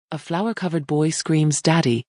A flower-covered boy screams "Daddy"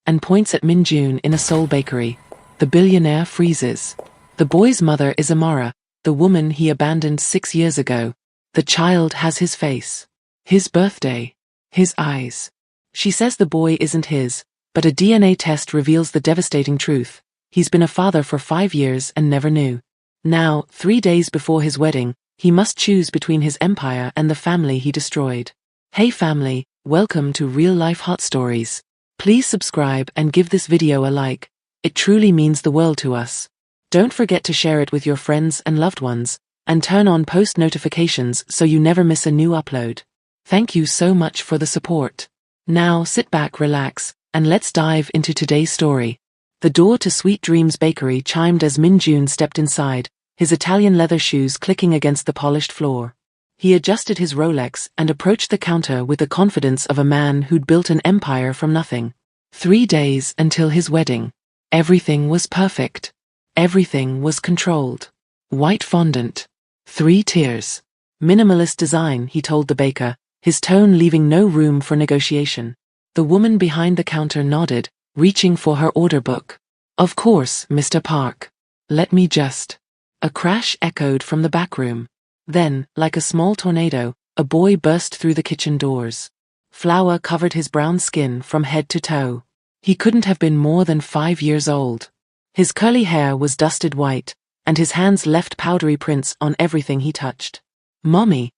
and points at Min-jun in a Seoul bakery. The billionaire freezes. The boy's mother is Amara, the woman he abandoned 6 years ago. The child has his face, his birthday, his eyes. She says the boy isn't his, but a DNA test reveals the devastating truth. He's been a father for 5 years and never knew. Now, 3 days before his wedding, he must choose between his empire and the family he destroyed. Hey family, welcome to Real Life Hot Stories. Please subscribe and give this video a like. It truly means the world to us. Don't forget to share it with your friends and loved ones, and turn on post notifications so you never miss a new upload. Thank you so much for the support. Now sit back, relax, and let's dive into today's story. The door to Sweet Dreams Bakery chimed as Min-jun stepped inside, his Italian leather shoes clicking against the polished floor. He adjusted his Rolex and approached the counter with the confidence of a man who'd built an empire from nothing. 3 days until his wedding. Everything was perfect. Everything was controlled. White fondant. 3 tiers. Minimalist design, he told the baker, his tone leaving no room for negotiation. The woman behind the counter nodded, reaching for her order book. Of course, Mr. Park. Let me just. A crash echoed from the back room. Then, like a small tornado, a boy burst through the kitchen doors. Flour covered his brown skin from head to toe. He couldn't have been more than 5 years old. His curly hair was dusted white, and his hands left powdery prints on everything he touched. "Mommy!"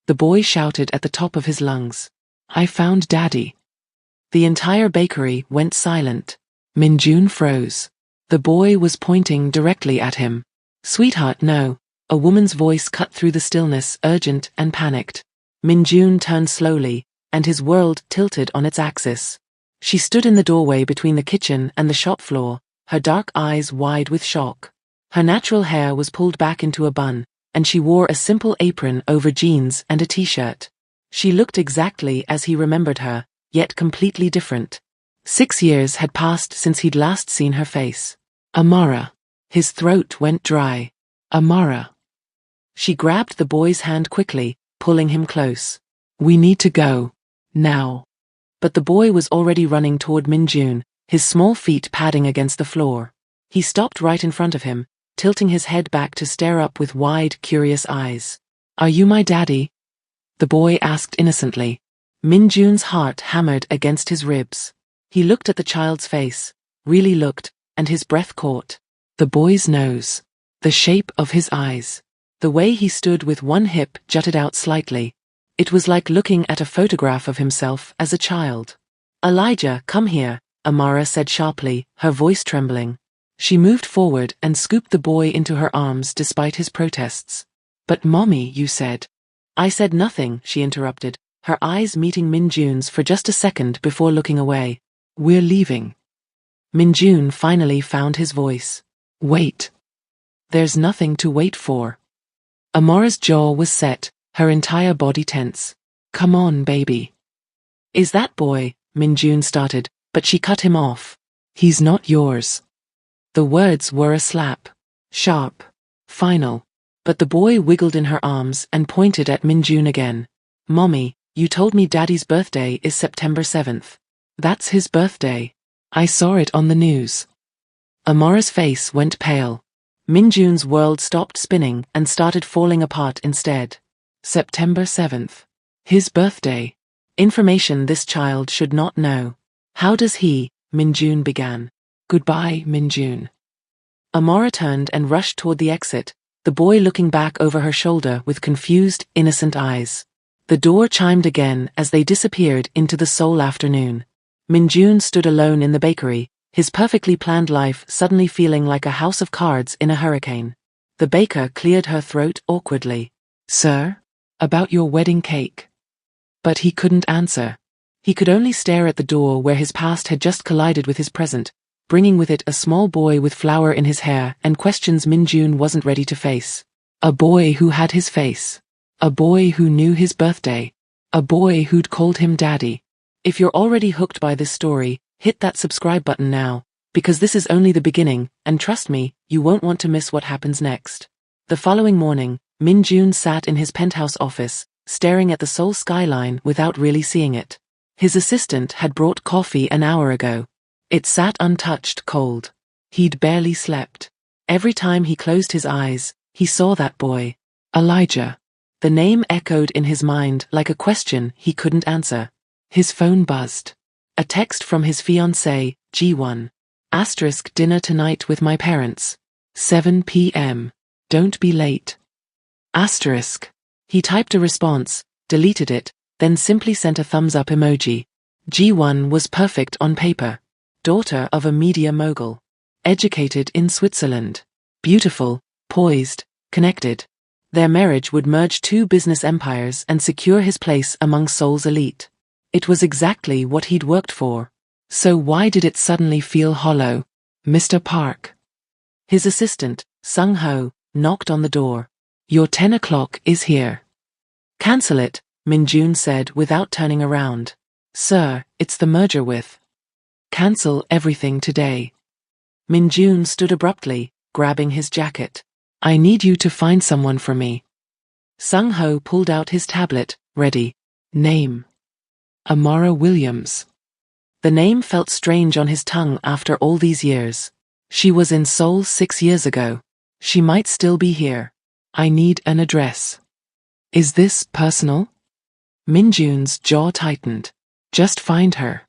the boy shouted at the top of his lungs. "I found Daddy." The entire bakery went silent. Min-jun froze. The boy was pointing directly at him. "Sweetheart, no." A woman's voice cut through the stillness, urgent and panicked. Min-jun turned slowly, and his world tilted on its axis. She stood in the doorway between the kitchen and the shop floor, her dark eyes wide with shock. Her natural hair was pulled back into a bun, and she wore a simple apron over jeans and a t-shirt. She looked exactly as he remembered her, yet completely different. 6 years had passed since he'd last seen her face. "Amara." His throat went dry. "Amara." She grabbed the boy's hand quickly, pulling him close. "We need to go. Now." But the boy was already running toward Min-jun, his small feet padding against the floor. He stopped right in front of him, tilting his head back to stare up with wide, curious eyes. "Are you my daddy?" the boy asked innocently. Min-jun's heart hammered against his ribs. He looked at the child's face, really looked, and his breath caught. The boy's nose. The shape of his eyes. The way he stood with one hip jutted out slightly. It was like looking at a photograph of himself as a child. "Elijah, come here," Amara said sharply, her voice trembling. She moved forward and scooped the boy into her arms despite his protests. "But Mommy, you said." "I said nothing," she interrupted, her eyes meeting Min-jun's for just a second before looking away. "We're leaving." Min-jun finally found his voice. "Wait." "There's nothing to wait for." Amara's jaw was set, her entire body tense. "Come on, baby." "Is that boy?" Min-jun started, but she cut him off. "He's not yours." The words were a slap. Sharp. Final. But the boy wiggled in her arms and pointed at Min-jun again. "Mommy, you told me Daddy's birthday is September 7th. That's his birthday. I saw it on the news." Amara's face went pale. Min-jun's world stopped spinning and started falling apart instead. September 7th. His birthday. Information this child should not know. "How does he?" Min-jun began. "Goodbye, Min-jun." Amara turned and rushed toward the exit, the boy looking back over her shoulder with confused, innocent eyes. The door chimed again as they disappeared into the Seoul afternoon. Min-jun stood alone in the bakery, his perfectly planned life suddenly feeling like a house of cards in a hurricane. The baker cleared her throat awkwardly. "Sir? About your wedding cake." But he couldn't answer. He could only stare at the door where his past had just collided with his present, bringing with it a small boy with flour in his hair and questions Min-jun wasn't ready to face. A boy who had his face. A boy who knew his birthday. A boy who'd called him Daddy. If you're already hooked by this story, hit that subscribe button now, because this is only the beginning, and trust me, you won't want to miss what happens next. The following morning, Min-jun sat in his penthouse office, staring at the Seoul skyline without really seeing it. His assistant had brought coffee an hour ago. It sat untouched, cold. He'd barely slept. Every time he closed his eyes, he saw that boy. Elijah. The name echoed in his mind like a question he couldn't answer. His phone buzzed. A text from his fiancée, G1. * dinner tonight with my parents. 7 p.m. Don't be late. *. He typed a response, deleted it, then simply sent a thumbs-up emoji. G1 was perfect on paper. Daughter of a media mogul. Educated in Switzerland. Beautiful, poised, connected. Their marriage would merge two business empires and secure his place among Seoul's elite. It was exactly what he'd worked for. So why did it suddenly feel hollow? Mr. Park. His assistant, Sung-ho, knocked on the door. Your 10 o'clock is here. Cancel it, Min-jun said without turning around. Sir, it's the merger with. Cancel everything today. Min-jun stood abruptly, grabbing his jacket. I need you to find someone for me. Sung-ho pulled out his tablet, ready. Name. Amara Williams. The name felt strange on his tongue after all these years. She was in Seoul 6 years ago. She might still be here. I need an address. Is this personal? Min-jun's jaw tightened. Just find her.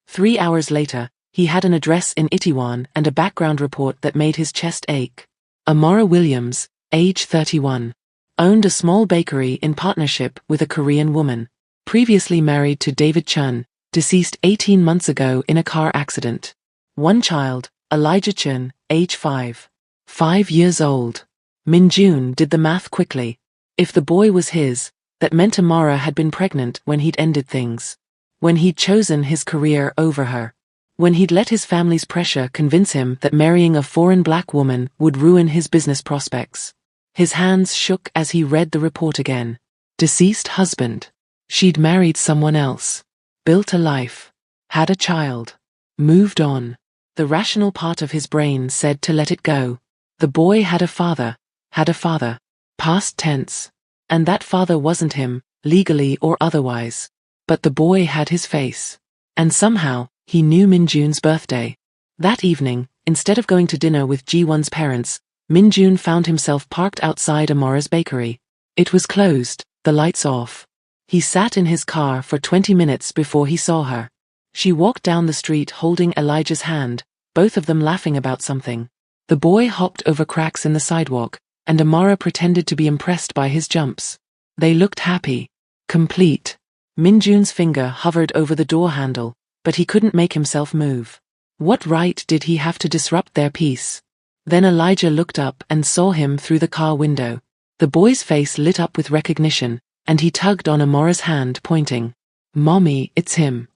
3 hours later, he had an address in Itaewon and a background report that made his chest ache. Amara Williams, age 31. Owned a small bakery in partnership with a Korean woman. Previously married to David Chun, deceased 18 months ago in a car accident. One child, Elijah Chun, age 5. 5 years old. Min-jun did the math quickly. If the boy was his, that meant Amara had been pregnant when he'd ended things. When he'd chosen his career over her. When he'd let his family's pressure convince him that marrying a foreign black woman would ruin his business prospects. His hands shook as he read the report again. Deceased husband. She'd married someone else. Built a life. Had a child. Moved on. The rational part of his brain said to let it go. The boy had a father. Had a father. Past tense. And that father wasn't him, legally or otherwise. But the boy had his face. And somehow, he knew Min-jun's birthday. That evening, instead of going to dinner with Ji-won's parents, Min-jun found himself parked outside Amara's bakery. It was closed, the lights off. He sat in his car for 20 minutes before he saw her. She walked down the street holding Elijah's hand, both of them laughing about something. The boy hopped over cracks in the sidewalk, and Amara pretended to be impressed by his jumps. They looked happy. Complete. Min-jun's finger hovered over the door handle, but he couldn't make himself move. What right did he have to disrupt their peace? Then Elijah looked up and saw him through the car window. The boy's face lit up with recognition, and he tugged on Amara's hand, pointing. Mommy, it's him.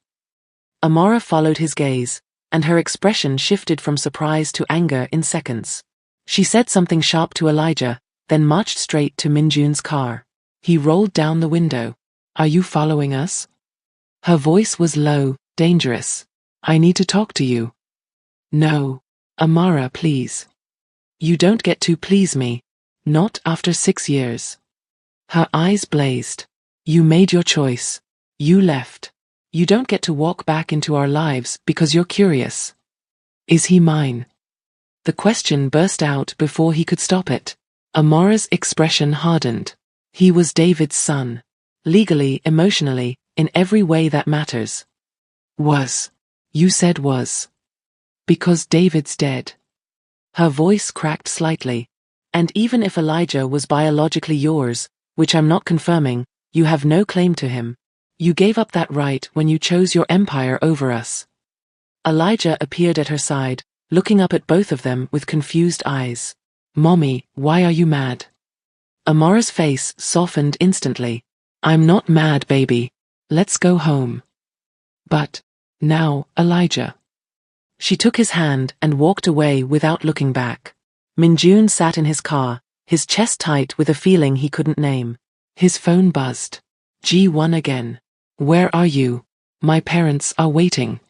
Amara followed his gaze, and her expression shifted from surprise to anger in seconds. She said something sharp to Elijah, then marched straight to Min-jun's car. He rolled down the window. Are you following us? Her voice was low, dangerous. I need to talk to you. No. Amara, please. You don't get to please me. Not after 6 years. Her eyes blazed. You made your choice. You left. You don't get to walk back into our lives because you're curious. Is he mine? The question burst out before he could stop it. Amara's expression hardened. He was David's son. Legally, emotionally, in every way that matters. Was. You said was. Because David's dead. Her voice cracked slightly. And even if Elijah was biologically yours, which I'm not confirming, you have no claim to him. You gave up that right when you chose your empire over us. Elijah appeared at her side, looking up at both of them with confused eyes. Mommy, why are you mad? Amara's face softened instantly. I'm not mad, baby. Let's go home. But, now, Elijah. She took his hand and walked away without looking back. Min-jun sat in his car, his chest tight with a feeling he couldn't name. His phone buzzed. G1 again. Where are you? My parents are waiting.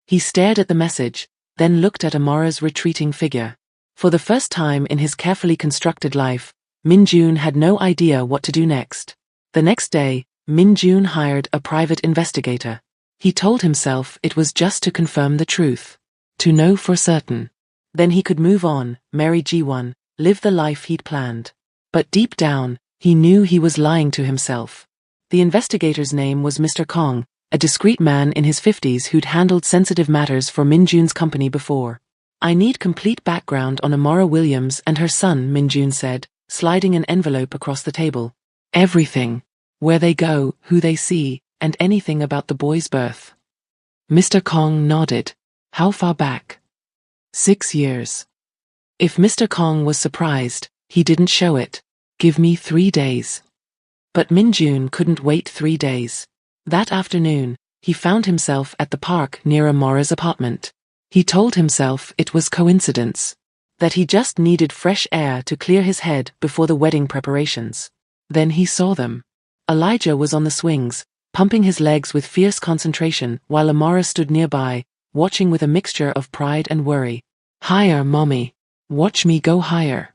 He stared at the message, then looked at Amara's retreating figure. For the first time in his carefully constructed life, Min-jun had no idea what to do next. The next day, Min-jun hired a private investigator. He told himself it was just to confirm the truth. To know for certain. Then he could move on, marry Ji-won, live the life he'd planned. But deep down, he knew he was lying to himself. The investigator's name was Mr. Kong, a discreet man in his 50s who'd handled sensitive matters for Min-jun's company before. I need complete background on Amara Williams and her son, Min-jun said, sliding an envelope across the table. Everything. Where they go, who they see, and anything about the boy's birth. Mr. Kong nodded. How far back? 6 years. If Mr. Kong was surprised, he didn't show it. Give me 3 days. But Min-jun couldn't wait 3 days. That afternoon, he found himself at the park near Amara's apartment. He told himself it was coincidence. That he just needed fresh air to clear his head before the wedding preparations. Then he saw them. Elijah was on the swings, pumping his legs with fierce concentration while Amara stood nearby, watching with a mixture of pride and worry. Higher, mommy. Watch me go higher.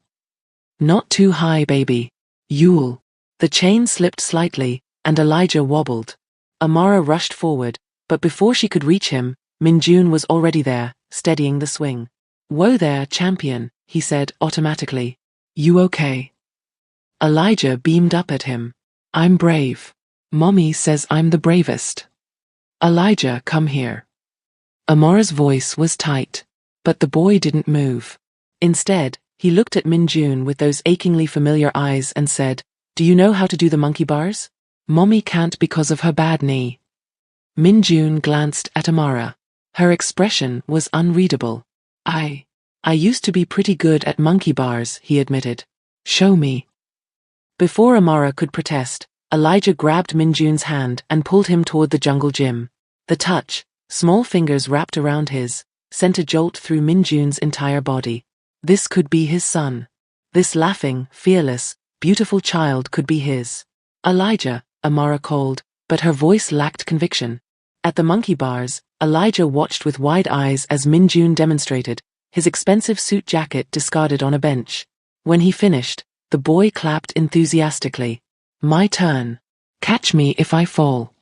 Not too high, baby. You'll. The chain slipped slightly, and Elijah wobbled. Amara rushed forward, but before she could reach him, Min-jun was already there, steadying the swing. Whoa there, champion, he said automatically. You okay? Elijah beamed up at him. I'm brave. Mommy says I'm the bravest. Elijah, come here. Amara's voice was tight, but the boy didn't move. Instead, he looked at Min-jun with those achingly familiar eyes and said, Do you know how to do the monkey bars? Mommy can't because of her bad knee. Min-jun glanced at Amara. Her expression was unreadable. I used to be pretty good at monkey bars, he admitted. Show me. Before Amara could protest, Elijah grabbed Min-jun's hand and pulled him toward the jungle gym. The touch, small fingers wrapped around his, sent a jolt through Min-jun's entire body. This could be his son. This laughing, fearless, beautiful child could be his. Elijah, Amara called, but her voice lacked conviction. At the monkey bars, Elijah watched with wide eyes as Min-jun demonstrated, his expensive suit jacket discarded on a bench. When he finished, the boy clapped enthusiastically. My turn. Catch me if I fall.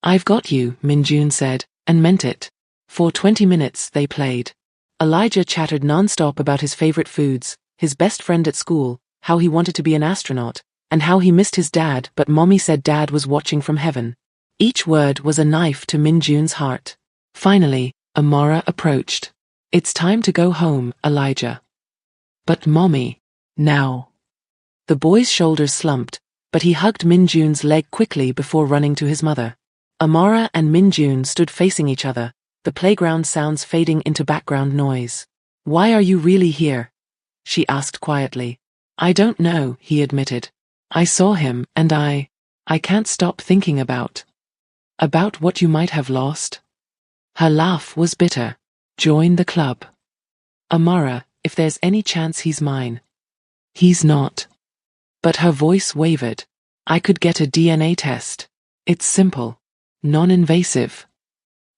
I've got you, Min-jun said, and meant it. For 20 minutes they played. Elijah chattered non-stop about his favorite foods, his best friend at school, how he wanted to be an astronaut, and how he missed his dad but mommy said dad was watching from heaven. Each word was a knife to Min-jun's heart. Finally, Amara approached. It's time to go home, Elijah. But mommy. Now. The boy's shoulders slumped, but he hugged Min-jun's leg quickly before running to his mother. Amara and Min-jun stood facing each other, the playground sounds fading into background noise. Why are you really here? She asked quietly. I don't know, he admitted. I saw him, and I can't stop thinking about what you might have lost. Her laugh was bitter. Join the club. Amara, if there's any chance he's mine. He's not. But her voice wavered. I could get a DNA test. It's simple. Non-invasive.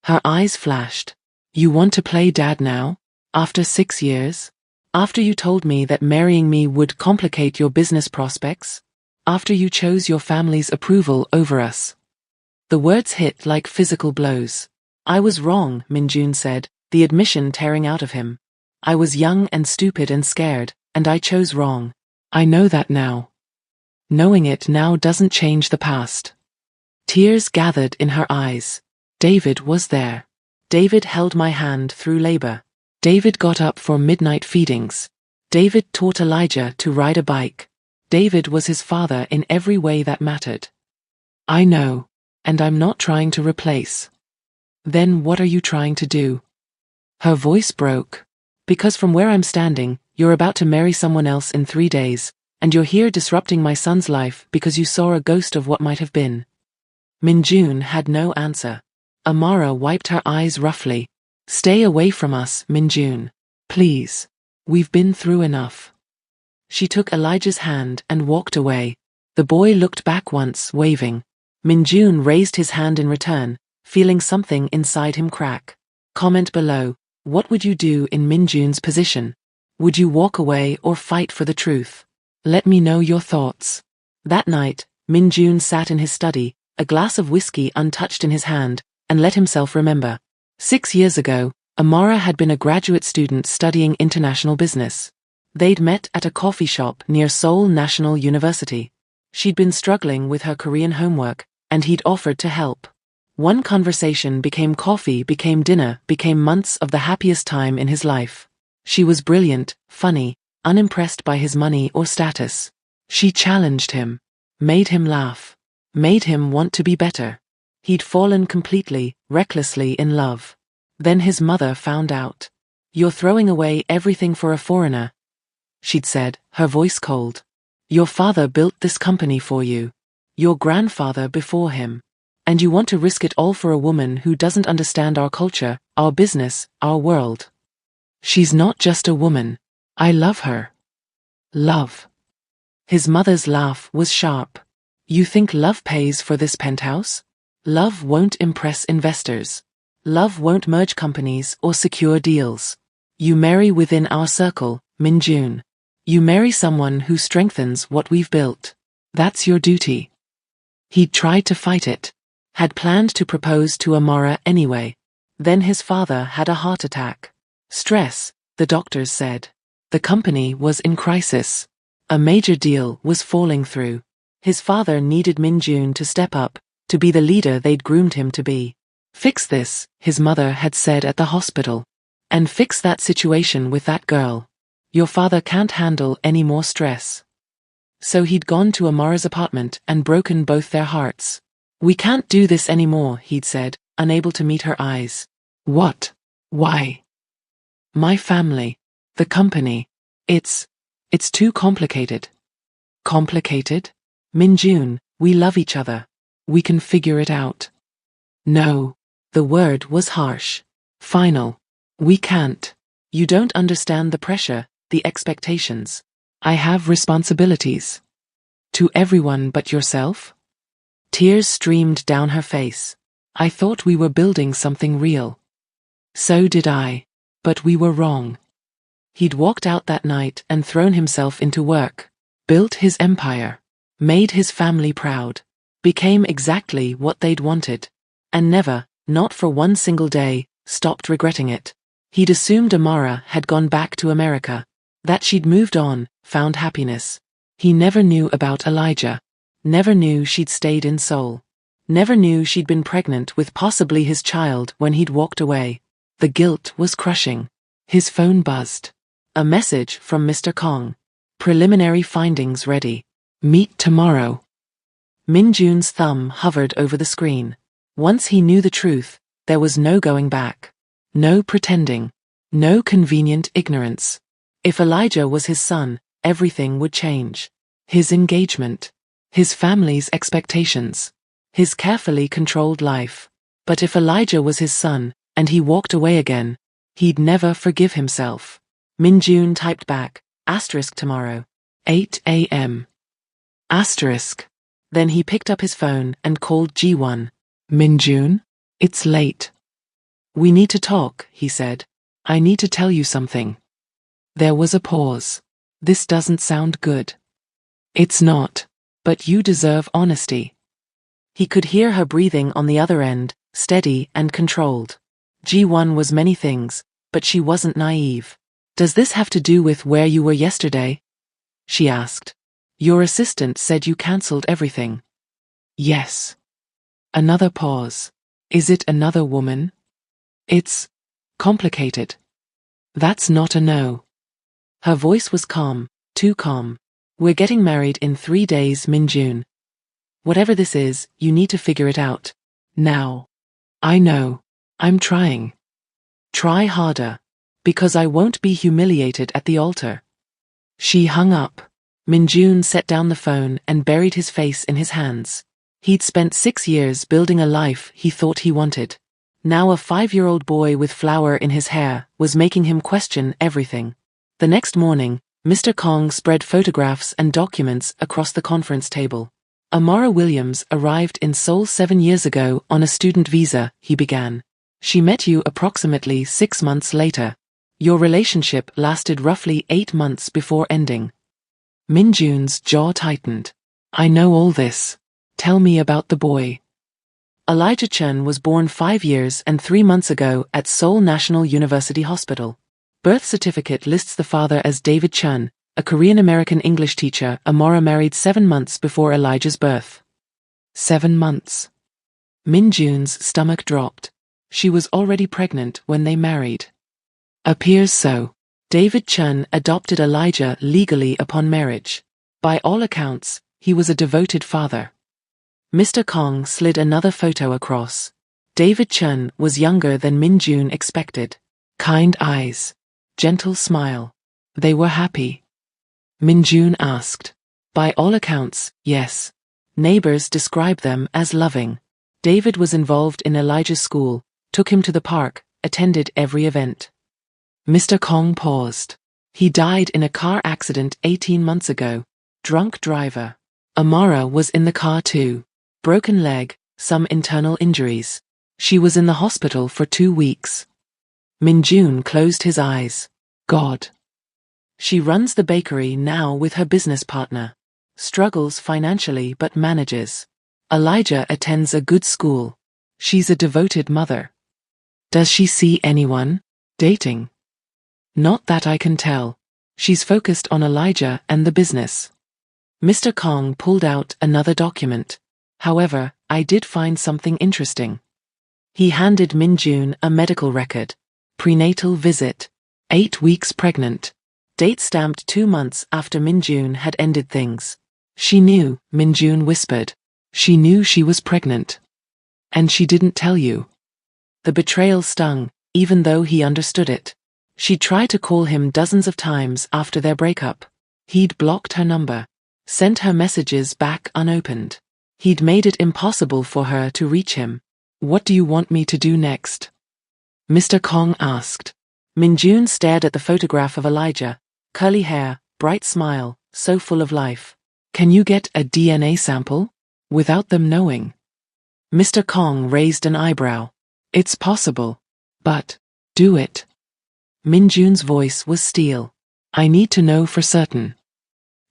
Her eyes flashed. You want to play dad now? After 6 years? After you told me that marrying me would complicate your business prospects? After you chose your family's approval over us? The words hit like physical blows. I was wrong, Min-jun said, the admission tearing out of him. I was young and stupid and scared, and I chose wrong. I know that now. Knowing it now doesn't change the past. Tears gathered in her eyes. David was there. David held my hand through labor. David got up for midnight feedings. David taught Elijah to ride a bike. David was his father in every way that mattered. I know, and I'm not trying to replace. Then what are you trying to do? Her voice broke. Because from where I'm standing, you're about to marry someone else in 3 days, and you're here disrupting my son's life because you saw a ghost of what might have been. Min-jun had no answer. Amara wiped her eyes roughly. Stay away from us, Min-jun. Please. We've been through enough. She took Elijah's hand and walked away. The boy looked back once, waving. Min-jun raised his hand in return, feeling something inside him crack. Comment below, what would you do in Min-jun's position? Would you walk away or fight for the truth? Let me know your thoughts. That night, Min-jun sat in his study, a glass of whiskey untouched in his hand, and let himself remember. 6 years ago, Amara had been a graduate student studying international business. They'd met at a coffee shop near Seoul National University. She'd been struggling with her Korean homework, and he'd offered to help. One conversation became coffee, became dinner, became months of the happiest time in his life. She was brilliant, funny, unimpressed by his money or status. She challenged him, made him laugh, made him want to be better. He'd fallen completely, recklessly in love. Then his mother found out. "You're throwing away everything for a foreigner," she'd said, her voice cold. "Your father built this company for you. Your grandfather before him. And you want to risk it all for a woman who doesn't understand our culture, our business, our world. She's not just a woman. I love her." Love. His mother's laugh was sharp. "You think love pays for this penthouse? Love won't impress investors. Love won't merge companies or secure deals. You marry within our circle, Min-jun. You marry someone who strengthens what we've built. That's your duty." He'd tried to fight it. Had planned to propose to Amara anyway. Then his father had a heart attack. Stress, the doctors said. The company was in crisis. A major deal was falling through. His father needed Min-jun to step up, to be the leader they'd groomed him to be. "Fix this," his mother had said at the hospital. "And fix that situation with that girl. Your father can't handle any more stress." So he'd gone to Amara's apartment and broken both their hearts. "We can't do this anymore," he'd said, unable to meet her eyes. "What? Why?" "My family. The company. It's too complicated." "Complicated? Min-jun, we love each other. We can figure it out." "No." The word was harsh. Final. "We can't. You don't understand the pressure, the expectations. I have responsibilities." "To everyone but yourself?" Tears streamed down her face. "I thought we were building something real." "So did I. But we were wrong." He'd walked out that night and thrown himself into work. Built his empire. Made his family proud. Became exactly what they'd wanted. And never, not for one single day, stopped regretting it. He'd assumed Amara had gone back to America. That she'd moved on, found happiness. He never knew about Elijah. Never knew she'd stayed in Seoul. Never knew she'd been pregnant with possibly his child when he'd walked away. The guilt was crushing. His phone buzzed. A message from Mr. Kong. "Preliminary findings ready. Meet tomorrow." Min-jun's thumb hovered over the screen. Once he knew the truth, there was no going back. No pretending. No convenient ignorance. If Elijah was his son, everything would change. His engagement. His family's expectations. His carefully controlled life. But if Elijah was his son, and he walked away again, he'd never forgive himself. Min-jun typed back, *tomorrow. 8 a.m. Then he picked up his phone and called Ji-won. "Min-jun? It's late." "We need to talk," he said. "I need to tell you something." There was a pause. "This doesn't sound good." "It's not. But you deserve honesty." He could hear her breathing on the other end, steady and controlled. Ji-won was many things, but she wasn't naive. "Does this have to do with where you were yesterday?" she asked. "Your assistant said you cancelled everything." "Yes." Another pause. "Is it another woman?" "It's complicated." "That's not a no." Her voice was calm, too calm. "We're getting married in 3 days, Min-jun. Whatever this is, you need to figure it out. Now." "I know. I'm trying." "Try harder. Because I won't be humiliated at the altar." She hung up. Min-jun set down the phone and buried his face in his hands. He'd spent 6 years building a life he thought he wanted. Now a 5-year-old boy with flour in his hair was making him question everything. The next morning, Mr. Kong spread photographs and documents across the conference table. "Amara Williams arrived in Seoul 7 years ago on a student visa," he began. "She met you approximately 6 months later. Your relationship lasted roughly 8 months before ending." Min-jun's jaw tightened. "I know all this. Tell me about the boy." Elijah Chen was born 5 years and 3 months ago at Seoul National University Hospital. Birth certificate lists the father as David Chen, a Korean-American English teacher. Amora married 7 months before Elijah's birth. 7 months. Min Jun's stomach dropped. She was already pregnant when they married. Appears so. David Chen adopted Elijah legally upon marriage. By all accounts, he was a devoted father. Mr. Kong slid another photo across. David Chen was younger than Min Jun expected. Kind eyes. Gentle smile. They were happy. Min Jun asked. By all accounts, yes. Neighbors describe them as loving. David was involved in Elijah's school, took him to the park, attended every event. Mr. Kong paused. He died in a car accident 18 months ago. Drunk driver. Amara was in the car too. Broken leg, some internal injuries. She was in the hospital for 2 weeks. Min Jun closed his eyes. God. She runs the bakery now with her business partner. Struggles financially but manages. Elijah attends a good school. She's a devoted mother. Does she see anyone? Dating? Not that I can tell. She's focused on Elijah and the business. Mr. Kong pulled out another document. However, I did find something interesting. He handed Min Jun a medical record. Prenatal visit. 8 weeks pregnant. Date stamped 2 months after Min Jun had ended things. She knew, Min Jun whispered. She knew she was pregnant. And she didn't tell you. The betrayal stung, even though he understood it. She tried to call him dozens of times after their breakup. He'd blocked her number. Sent her messages back unopened. He'd made it impossible for her to reach him. What do you want me to do next? Mr. Kong asked. Min Jun stared at the photograph of Elijah. Curly hair, bright smile, so full of life. Can you get a DNA sample? Without them knowing. Mr. Kong raised an eyebrow. It's possible. But, do it. Min Jun's voice was steel. I need to know for certain.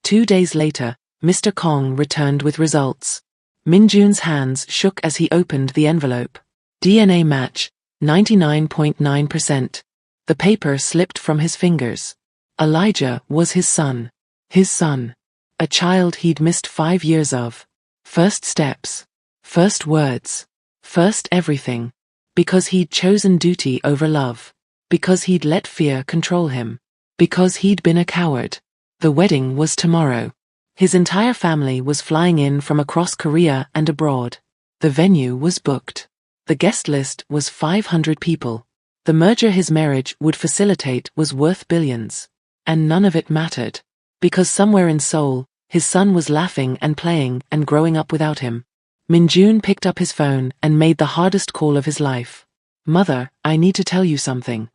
2 days later, Mr. Kong returned with results. Min Jun's hands shook as he opened the envelope. DNA match, 99.9%. The paper slipped from his fingers. Elijah was his son. His son. A child he'd missed 5 years of. First steps. First words. First everything. Because he'd chosen duty over love. Because he'd let fear control him. Because he'd been a coward. The wedding was tomorrow. His entire family was flying in from across Korea and abroad. The venue was booked. The guest list was 500 people. The merger his marriage would facilitate was worth billions. And none of it mattered. Because somewhere in Seoul, his son was laughing and playing and growing up without him. Min Jun picked up his phone and made the hardest call of his life. Mother, I need to tell you something.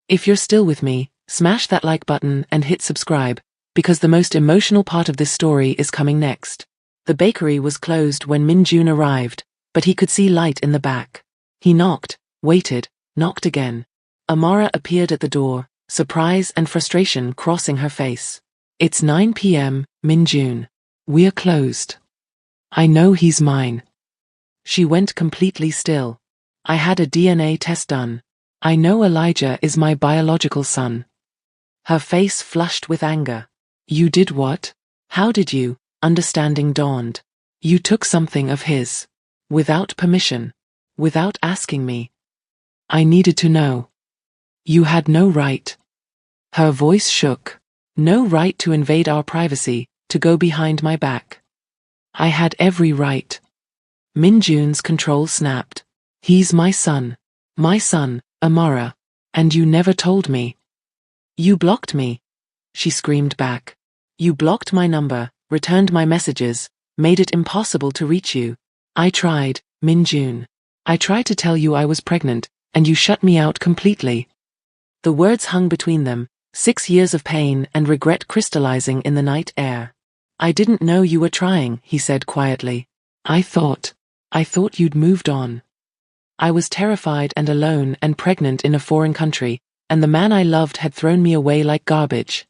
If you're still with me, smash that like button and hit subscribe, because the most emotional part of this story is coming next. The bakery was closed when Min Jun arrived, but he could see light in the back. He knocked, waited, knocked again. Amara appeared at the door, surprise and frustration crossing her face. It's 9 p.m., Min Jun. We're closed. I know he's mine. She went completely still. I had a DNA test done. I know Elijah is my biological son. Her face flushed with anger. You did what? How did you? Understanding dawned. You took something of his. Without permission. Without asking me. I needed to know. You had no right. Her voice shook. No right to invade our privacy, to go behind my back. I had every right. Min Jun's control snapped. He's my son. My son, Amara. And you never told me. You blocked me. She screamed back. You blocked my number, returned my messages, made it impossible to reach you. I tried, Min Jun. I tried to tell you I was pregnant, and you shut me out completely. The words hung between them, 6 years of pain and regret crystallizing in the night air. I didn't know you were trying, he said quietly. I thought you'd moved on. I was terrified and alone and pregnant in a foreign country, and the man I loved had thrown me away like garbage.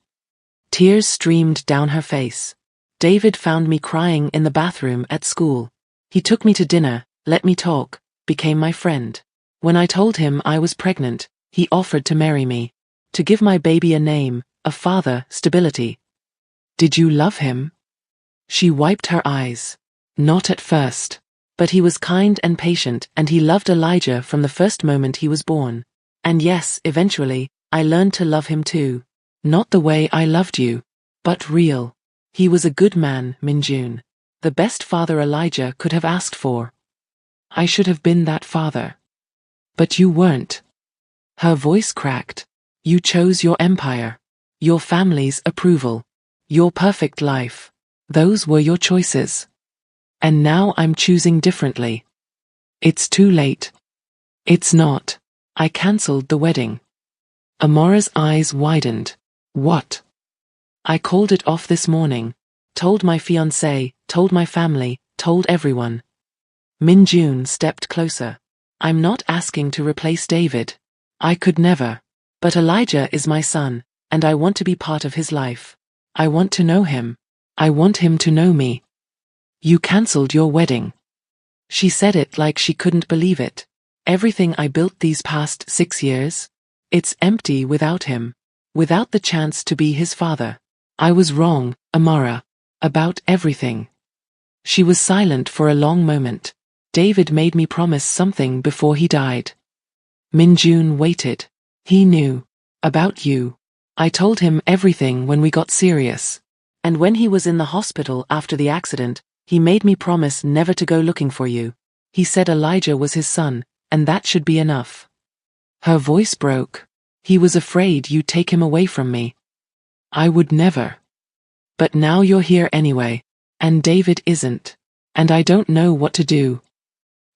Tears streamed down her face. David found me crying in the bathroom at school. He took me to dinner, let me talk, became my friend. When I told him I was pregnant, he offered to marry me. To give my baby a name, a father, stability. Did you love him? She wiped her eyes. Not at first. But he was kind and patient, and he loved Elijah from the first moment he was born. And yes, eventually, I learned to love him too. Not the way I loved you, but real. He was a good man, Minjun. The best father Elijah could have asked for. I should have been that father. But you weren't. Her voice cracked. You chose your empire. Your family's approval. Your perfect life. Those were your choices. And now I'm choosing differently. It's too late. It's not. I cancelled the wedding. Amora's eyes widened. What? I called it off this morning. Told my fiancé, told my family, told everyone. Minjun stepped closer. I'm not asking to replace David. I could never. But Elijah is my son, and I want to be part of his life. I want to know him. I want him to know me. You cancelled your wedding. She said it like she couldn't believe it. Everything I built these past 6 years? It's empty without him. Without the chance to be his father. I was wrong, Amara. About everything. She was silent for a long moment. David made me promise something before he died. Minjun waited. He knew. About you. I told him everything when we got serious. And when he was in the hospital after the accident, he made me promise never to go looking for you. He said Elijah was his son, and that should be enough. Her voice broke. He was afraid you'd take him away from me. I would never. But now you're here anyway. And David isn't. And I don't know what to do.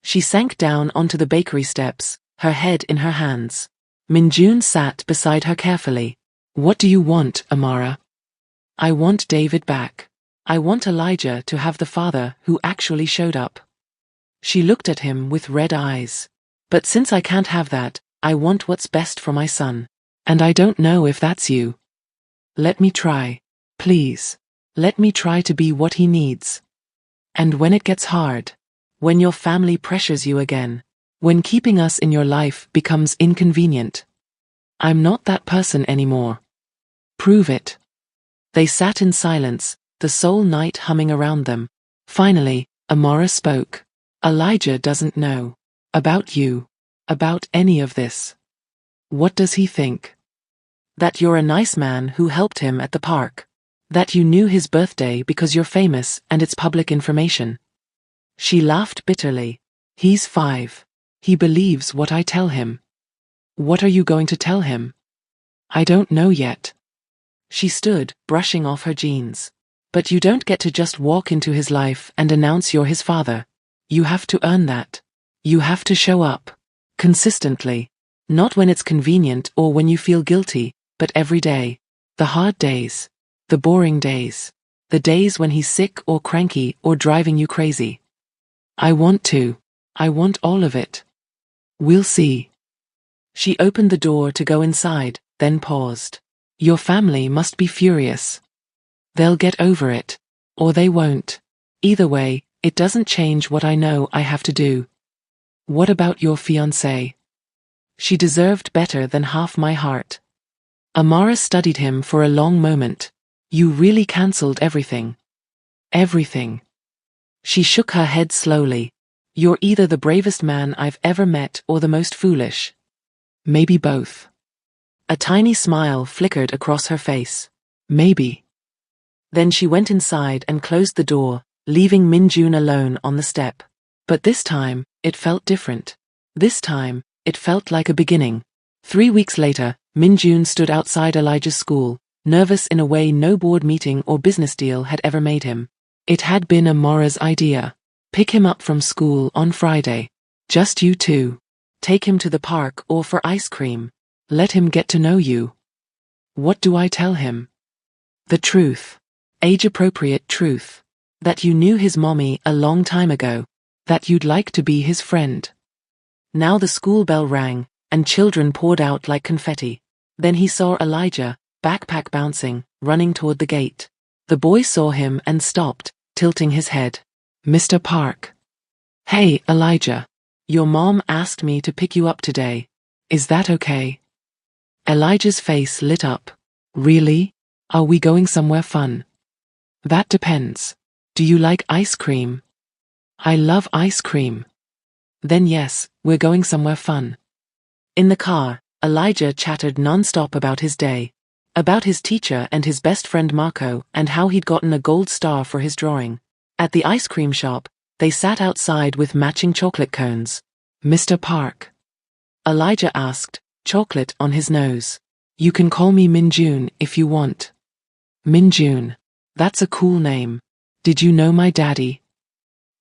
She sank down onto the bakery steps, her head in her hands. Minjun sat beside her carefully. What do you want, Amara? I want David back. I want Elijah to have the father who actually showed up. She looked at him with red eyes. But since I can't have that, I want what's best for my son. And I don't know if that's you. Let me try. Please. Let me try to be what he needs. And when it gets hard, when your family pressures you again, when keeping us in your life becomes inconvenient, I'm not that person anymore. Prove it. They sat in silence, the soul night humming around them. Finally, Amara spoke. Elijah doesn't know. About you. About any of this. What does he think? That you're a nice man who helped him at the park. That you knew his birthday because you're famous and it's public information. She laughed bitterly. He's 5. He believes what I tell him. What are you going to tell him? I don't know yet. She stood, brushing off her jeans. But you don't get to just walk into his life and announce you're his father. You have to earn that. You have to show up. Consistently. Not when it's convenient or when you feel guilty, but every day. The hard days. The boring days. The days when he's sick or cranky or driving you crazy. I want to. I want all of it. We'll see. She opened the door to go inside, then paused. Your family must be furious. They'll get over it. Or they won't. Either way, it doesn't change what I know I have to do. What about your fiancé? She deserved better than half my heart. Amara studied him for a long moment. You really cancelled everything. Everything. She shook her head slowly. You're either the bravest man I've ever met or the most foolish. Maybe both. A tiny smile flickered across her face. Maybe. Then she went inside and closed the door, leaving Minjun alone on the step. But this time, it felt different. This time, it felt like a beginning. 3 weeks later, Minjun stood outside Elijah's school, nervous in a way no board meeting or business deal had ever made him. It had been Amora's idea. Pick him up from school on Friday. Just you two. Take him to the park or for ice cream. Let him get to know you. What do I tell him? The truth. Age-appropriate truth. That you knew his mommy a long time ago. That you'd like to be his friend. Now the school bell rang, and children poured out like confetti. Then he saw Elijah, backpack bouncing, running toward the gate. The boy saw him and stopped, tilting his head. Mr. Park. Hey, Elijah. Your mom asked me to pick you up today. Is that okay? Elijah's face lit up. Really? Are we going somewhere fun? That depends. Do you like ice cream? I love ice cream. Then yes, we're going somewhere fun. In the car, Elijah chattered non-stop about his day. About his teacher and his best friend Marco and how he'd gotten a gold star for his drawing. At the ice cream shop, they sat outside with matching chocolate cones. Mr. Park? Elijah asked, chocolate on his nose. You can call me Minjun if you want. Minjun. That's a cool name. Did you know my daddy?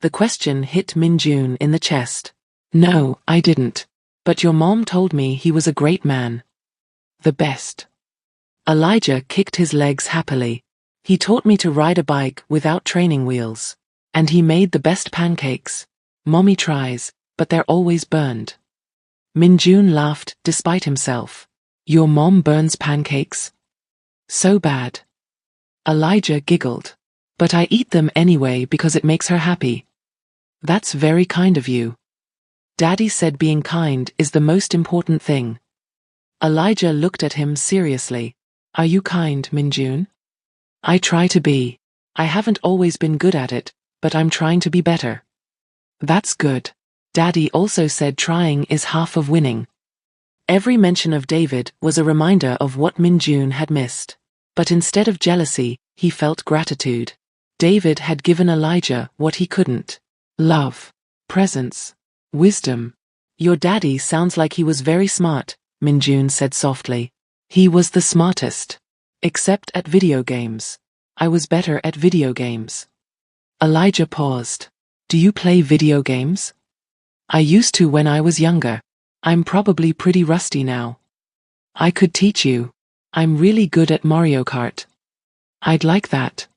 The question hit Minjun in the chest. No, I didn't. But your mom told me he was a great man. The best. Elijah kicked his legs happily. He taught me to ride a bike without training wheels. And he made the best pancakes. Mommy tries, but they're always burned. Minjun laughed despite himself. Your mom burns pancakes? So bad. Elijah giggled. But I eat them anyway because it makes her happy. That's very kind of you. Daddy said being kind is the most important thing. Elijah looked at him seriously. Are you kind, Minjun? I try to be. I haven't always been good at it, but I'm trying to be better. That's good. Daddy also said trying is half of winning. Every mention of David was a reminder of what Minjun had missed. But instead of jealousy, he felt gratitude. David had given Elijah what he couldn't. Love. Presence. Wisdom. Your daddy sounds like he was very smart, Minjun said softly. He was the smartest. Except at video games. I was better at video games. Elijah paused. Do you play video games? I used to when I was younger. I'm probably pretty rusty now. I could teach you. I'm really good at Mario Kart. I'd like that.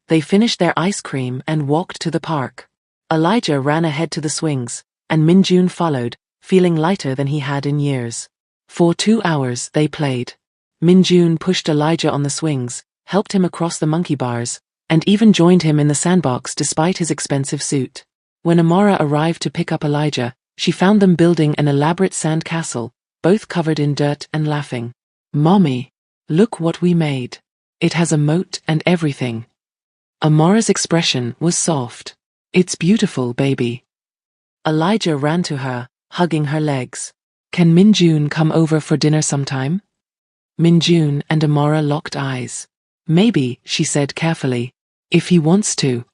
They finished their ice cream and walked to the park. Elijah ran ahead to the swings, and Minjun followed, feeling lighter than he had in years. For 2 hours they played. Minjun pushed Elijah on the swings, helped him across the monkey bars, and even joined him in the sandbox despite his expensive suit. When Amara arrived to pick up Elijah, she found them building an elaborate sand castle, both covered in dirt and laughing. Mommy, look what we made. It has a moat and everything. Amara's expression was soft. It's beautiful, baby. Elijah ran to her, hugging her legs. Can Minjun come over for dinner sometime? Minjun and Amara locked eyes. Maybe, she said carefully. If he wants to.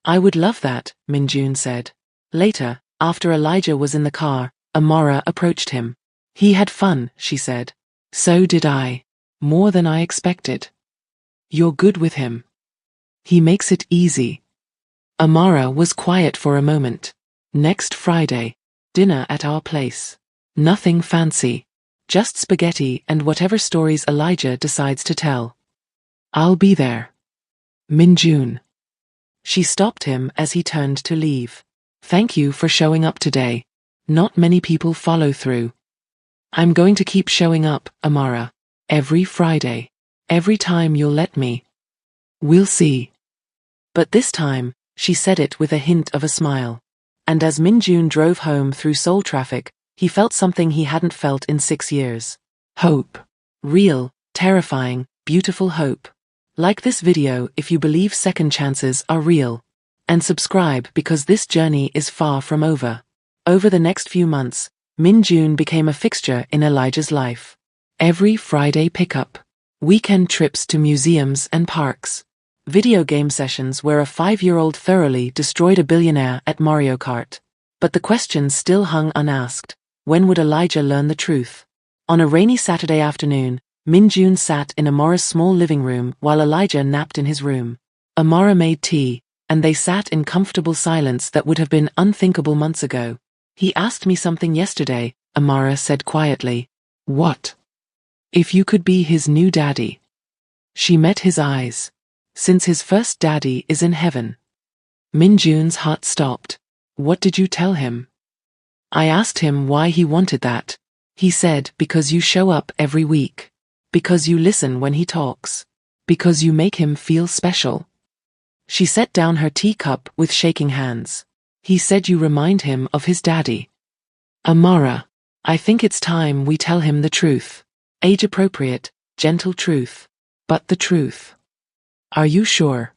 I would love that, Minjun said. Later, after Elijah was in the car, Amara approached him. He had fun, she said. So did I. More than I expected. You're good with him. He makes it easy. Amara was quiet for a moment. Next Friday. Dinner at our place. Nothing fancy. Just spaghetti and whatever stories Elijah decides to tell. I'll be there. Minjun. She stopped him as he turned to leave. Thank you for showing up today. Not many people follow through. I'm going to keep showing up, Amara. Every Friday. Every time you'll let me. We'll see. But this time, she said it with a hint of a smile. And as Minjun drove home through Seoul traffic, he felt something he hadn't felt in 6 years. Hope. Real, terrifying, beautiful hope. Like this video if you believe second chances are real. And subscribe because this journey is far from over. Over the next few months, Minjun became a fixture in Elijah's life. Every Friday pickup. Weekend trips to museums and parks. Video game sessions where a 5-year-old thoroughly destroyed a billionaire at Mario Kart. But the questions still hung unasked. When would Elijah learn the truth? On a rainy Saturday afternoon, Minjun sat in Amara's small living room while Elijah napped in his room. Amara made tea, and they sat in comfortable silence that would have been unthinkable months ago. He asked me something yesterday, Amara said quietly. What? If you could be his new daddy. She met his eyes. Since his first daddy is in heaven. Minjun's heart stopped. What did you tell him? I asked him why he wanted that. He said, because you show up every week. Because you listen when he talks. Because you make him feel special. She set down her teacup with shaking hands. He said you remind him of his daddy. Amara, I think it's time we tell him the truth. Age-appropriate, gentle truth. But the truth. Are you sure?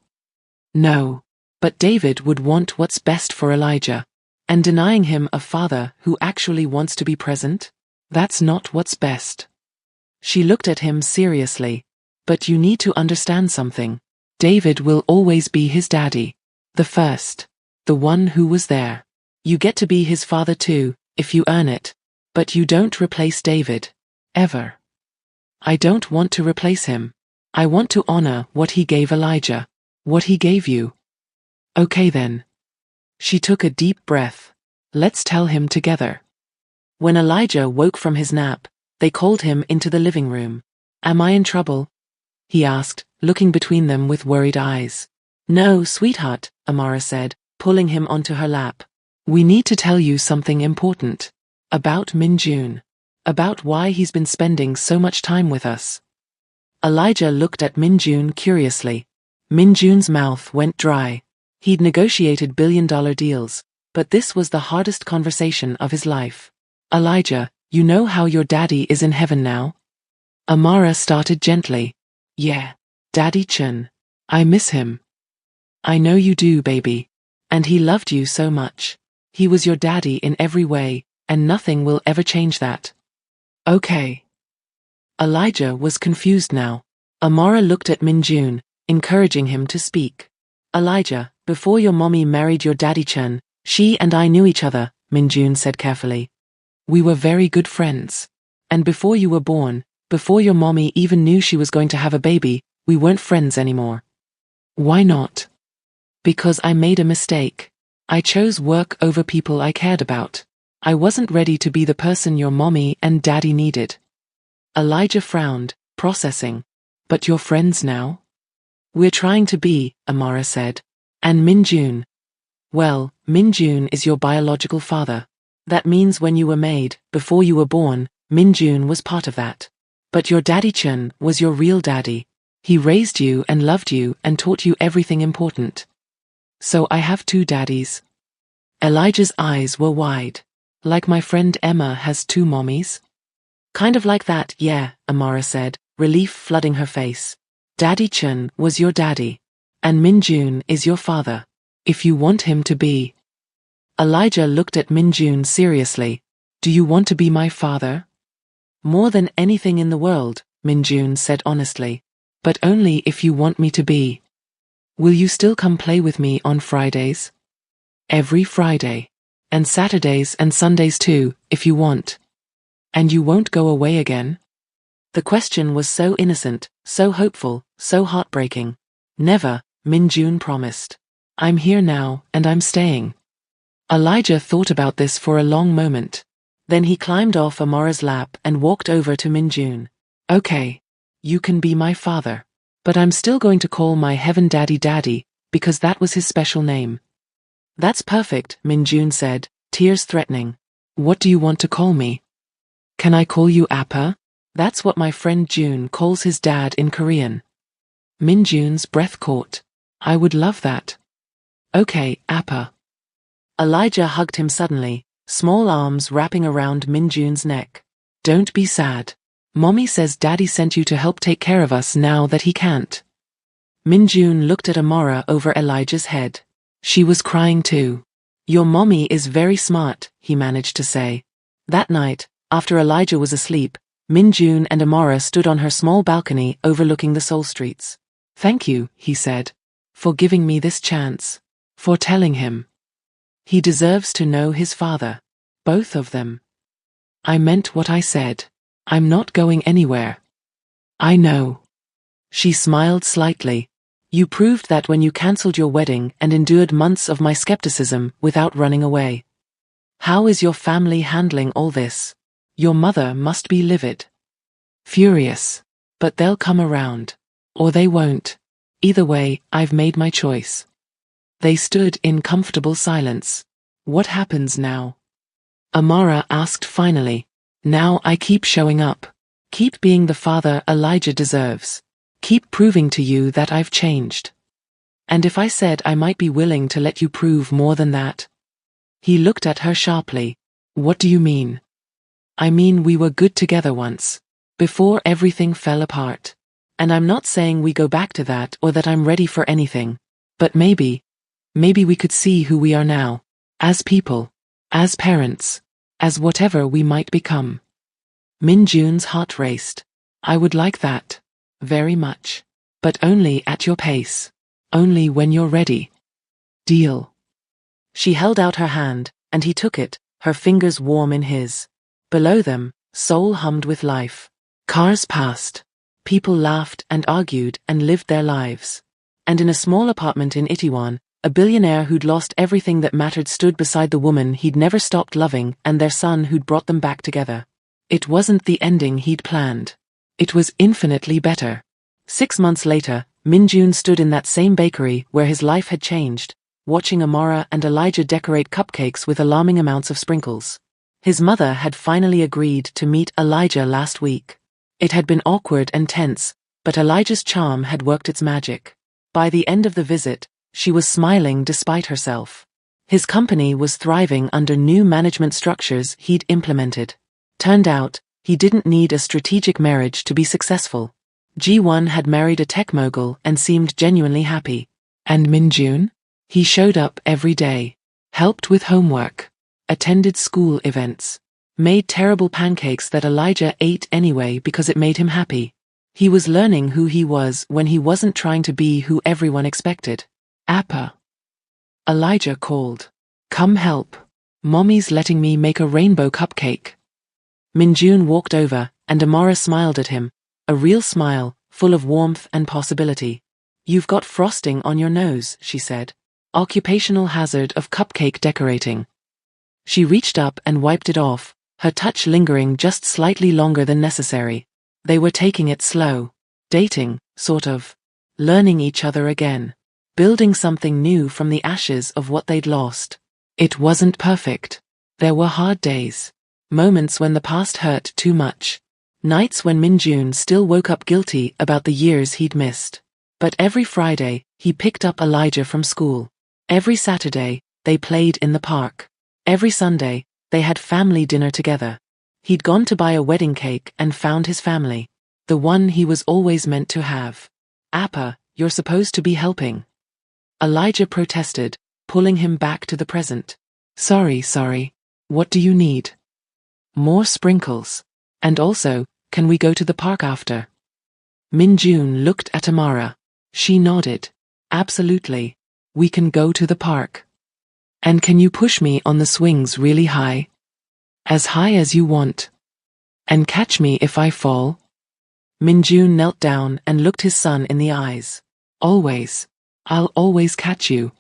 No. But David would want what's best for Elijah. And denying him a father who actually wants to be present? That's not what's best. She looked at him seriously. But you need to understand something. David will always be his daddy. The first. The one who was there. You get to be his father too, if you earn it. But you don't replace David. Ever. I don't want to replace him. I want to honor what he gave Elijah. What he gave you. Okay then. She took a deep breath. Let's tell him together. When Elijah woke from his nap, they called him into the living room. Am I in trouble? He asked, looking between them with worried eyes. No, sweetheart, Amara said, pulling him onto her lap. We need to tell you something important. About Minjun. About why he's been spending so much time with us. Elijah looked at Minjun curiously. Minjun's mouth went dry. He'd negotiated billion-dollar deals, but this was the hardest conversation of his life. Elijah, you know how your daddy is in heaven now? Amara started gently. Yeah. Daddy Chun. I miss him. I know you do, baby. And he loved you so much. He was your daddy in every way, and nothing will ever change that. Okay. Elijah was confused now. Amara looked at Minjun, encouraging him to speak. Elijah, before your mommy married your daddy Chun, she and I knew each other, Minjun said carefully. We were very good friends. And before you were born, before your mommy even knew she was going to have a baby, we weren't friends anymore. Why not? Because I made a mistake. I chose work over people I cared about. I wasn't ready to be the person your mommy and daddy needed. Elijah frowned, processing. But you're friends now? We're trying to be, Amara said. And Minjun. Well, Minjun is your biological father. That means when you were made, before you were born, Minjun was part of that. But your daddy Chun was your real daddy. He raised you and loved you and taught you everything important. So I have two daddies. Elijah's eyes were wide. Like my friend Emma has two mommies? Kind of like that, yeah, Amara said, relief flooding her face. Daddy Chun was your daddy. And Minjun is your father. If you want him to be. Elijah looked at Minjun seriously. Do you want to be my father? More than anything in the world, Minjun said honestly. But only if you want me to be. Will you still come play with me on Fridays? Every Friday. And Saturdays and Sundays too, if you want. And you won't go away again? The question was so innocent, so hopeful, so heartbreaking. Never, Minjun promised. I'm here now, and I'm staying. Elijah thought about this for a long moment. Then he climbed off Amara's lap and walked over to Minjun. Okay. You can be my father. But I'm still going to call my heaven daddy Daddy, because that was his special name. That's perfect, Minjun said, tears threatening. What do you want to call me? Can I call you Appa? That's what my friend Jun calls his dad in Korean. Minjun's breath caught. I would love that. Okay, Appa. Elijah hugged him suddenly, small arms wrapping around Minjun's neck. Don't be sad. Mommy says Daddy sent you to help take care of us now that he can't. Minjun looked at Amara over Elijah's head. She was crying too. Your mommy is very smart, he managed to say. That night, after Elijah was asleep, Minjun and Amara stood on her small balcony overlooking the Seoul streets. Thank you, he said, for giving me this chance. For telling him. He deserves to know his father. Both of them. I meant what I said. I'm not going anywhere. I know. She smiled slightly. You proved that when you cancelled your wedding and endured months of my skepticism without running away. How is your family handling all this? Your mother must be livid. Furious. But they'll come around. Or they won't. Either way, I've made my choice. They stood in comfortable silence. What happens now? Amara asked finally. Now I keep showing up. Keep being the father Elijah deserves. Keep proving to you that I've changed. And if I said I might be willing to let you prove more than that? He looked at her sharply. What do you mean? I mean we were good together once. Before everything fell apart. And I'm not saying we go back to that or that I'm ready for anything. But maybe we could see who we are now. As people. As parents. As whatever we might become. Min Jun's heart raced. I would like that. Very much. But only at your pace. Only when you're ready. Deal. She held out her hand, and he took it, her fingers warm in his. Below them, Seoul hummed with life. Cars passed. People laughed and argued and lived their lives. And in a small apartment in Itaewon, a billionaire who'd lost everything that mattered stood beside the woman he'd never stopped loving and their son who'd brought them back together. It wasn't the ending he'd planned. It was infinitely better. 6 months later, Min Jun stood in that same bakery where his life had changed, watching Amara and Elijah decorate cupcakes with alarming amounts of sprinkles. His mother had finally agreed to meet Elijah last week. It had been awkward and tense, but Elijah's charm had worked its magic. By the end of the visit, she was smiling despite herself. His company was thriving under new management structures he'd implemented. Turned out, he didn't need a strategic marriage to be successful. Ji-won had married a tech mogul and seemed genuinely happy. And Min Jun? He showed up every day. Helped with homework. Attended school events. Made terrible pancakes that Elijah ate anyway because it made him happy. He was learning who he was when he wasn't trying to be who everyone expected. Appa. Elijah called. Come help. Mommy's letting me make a rainbow cupcake. Min Jun walked over, and Amara smiled at him. A real smile, full of warmth and possibility. You've got frosting on your nose, she said. Occupational hazard of cupcake decorating. She reached up and wiped it off, her touch lingering just slightly longer than necessary. They were taking it slow. Dating, sort of. Learning each other again. Building something new from the ashes of what they'd lost. It wasn't perfect. There were hard days. Moments when the past hurt too much. Nights when Min Jun still woke up guilty about the years he'd missed. But every Friday, he picked up Elijah from school. Every Saturday, they played in the park. Every Sunday, they had family dinner together. He'd gone to buy a wedding cake and found his family. The one he was always meant to have. Appa, you're supposed to be helping. Elijah protested, pulling him back to the present. Sorry. What do you need? More sprinkles. And also, can we go to the park after? Min Jun looked at Amara. She nodded. Absolutely. We can go to the park. And can you push me on the swings really high? As high as you want. And catch me if I fall? Min Jun knelt down and looked his son in the eyes. Always. I'll always catch you.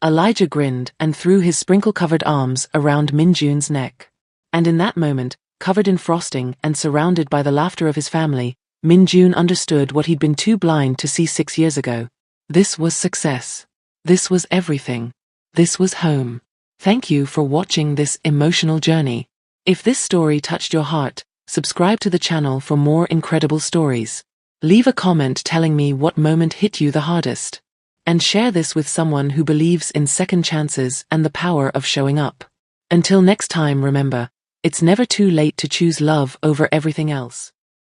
Elijah grinned and threw his sprinkle-covered arms around Min Jun's neck. And in that moment, covered in frosting and surrounded by the laughter of his family, Min Jun understood what he'd been too blind to see 6 years ago. This was success. This was everything. This was home. Thank you for watching this emotional journey. If this story touched your heart, subscribe to the channel for more incredible stories. Leave a comment telling me what moment hit you the hardest. And share this with someone who believes in second chances and the power of showing up. Until next time, remember, it's never too late to choose love over everything else.